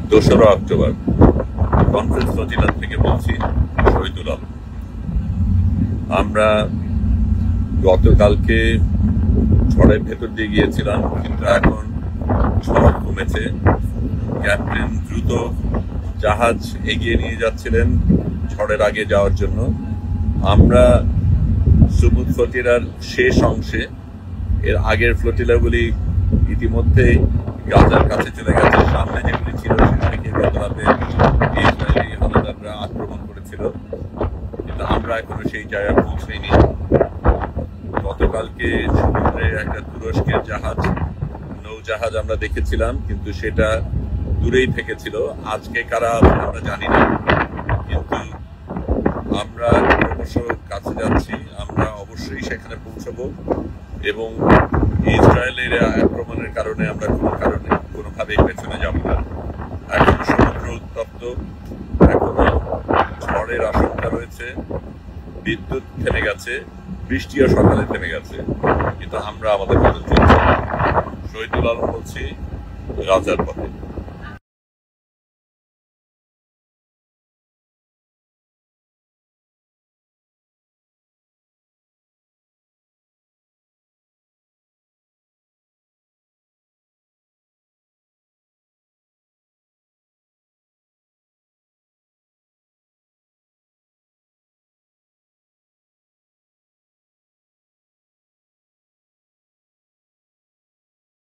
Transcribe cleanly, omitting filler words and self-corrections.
2রা October conference ফজিলাত থেকে বলছি শহীদুল আলম। আমরা গতকালকে ঝড়ের ভেতর দিয়ে গিয়েছিলাম, কিন্তু এখন ঝড় কমেছে। ক্যাপ্টেন দ্রুত জাহাজ এগিয়ে নিয়ে যাচ্ছিলেন ঝড়ের আগে যাওয়ার জন্য। আমরা সুমুদ ফ্লোটিলার শেষ অংশে, এর আগের ফ্লোটিলাগুলি ইতিমধ্যে গাজার কাছে চলে গেছে। সামনে যেগুলি ছিল সেগুলিকে গত রাতে ইসরায়েলি হানাদাররা আক্রমণ করেছিল, কিন্তু আমরা এখনো সেই জায়গায় পৌঁছাইনি। গতকালকে সমুদ্রে একটা তুরস্কের নৌজাহাজ আমরা দেখেছিলাম, কিন্তু সেটা দূরেই থেকেছিল। আজকে কারা আমরা জানি না, কিন্তু আমরা ক্রমশ কাছে যাচ্ছি। আমরা অবশ্যই সেখানে পৌঁছাবো এবং ইসরায়েলের আক্রমণের কারণে আমরা কোনোভাবেই পেছনে যাব না। এখন সমুদ্র উত্তপ্ত, এখনো ঝড়ের আশঙ্কা রয়েছে। বিদ্যুৎ থেমে গেছে, বৃষ্টিও সকালে থেমে গেছে, কিন্তু আমরা আমাদের মতো চলছি। শহীদুল আলম বলছি, গাজার পথে।